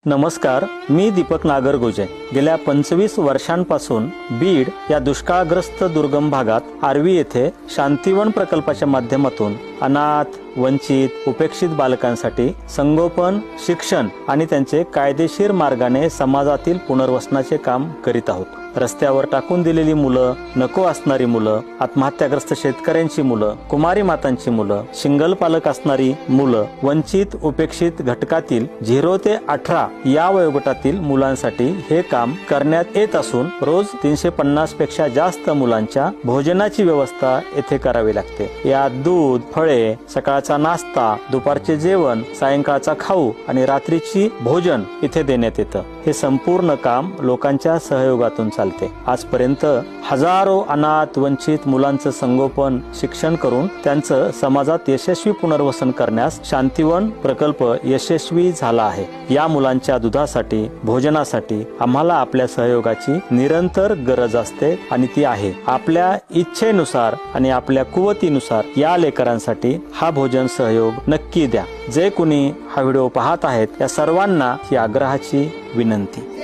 नमस्कार, मी दीपक नागरगोजे। गेल्या 25 वर्षांपासून बीड या दुष्काळग्रस्त दुर्गम भागात आर्वी येथे शांतीवन प्रकल्पाच्या माध्यमातून अनाथ, वंचित, उपेक्षित बालकांसाठी संगोपन, शिक्षण आणि त्यांचे कायदेशीर मार्गाने समाजातील पुनर्वसनाचे काम करीत आहोत। रस्त्यावर टाकून दिलेली मुलं, नको असणारी मुलं, आत्महत्याग्रस्त शेतकऱ्यांची मुलं, कुमारी मातांची मुलं, सिंगल पालक असणारी मुलं, वंचित उपेक्षित घटकातील 0 ते 18 या वयोगटातील मुलांसाठी हे काम करण्यात येत असून रोज 350 पेक्षा जास्त मुलांच्या भोजनाची व्यवस्था येथे करावी लागते। यात दूध, फळे, सकाळचा नाश्ता, दुपारचे जेवण, सायंकाळचा खाऊ आणि रात्रीची भोजन इथे देण्यात येतं। हे संपूर्ण काम लोकांच्या सहयोगातून चालते। आजपर्यंत हजारो अनाथ, वंचित मुलांचं संगोपन, शिक्षण करून त्यांचं समाजात यशस्वी पुनर्वसन करण्यास शांतीवन प्रकल्प यशस्वी झाला आहे। या मुलांच्या दुधासाठी, भोजनासाठी आम्हाला आपल्या सहयोगाची निरंतर गरज असते आणि ती आहे। आपल्या इच्छेनुसार आणि आपल्या कुवतीनुसार या लेकरांसाठी हा भोजन सहयोग नक्की द्या। जे कुणी हा व्हिडिओ पाहत आहेत त्या सर्वांना ही आग्रहाची विनंती।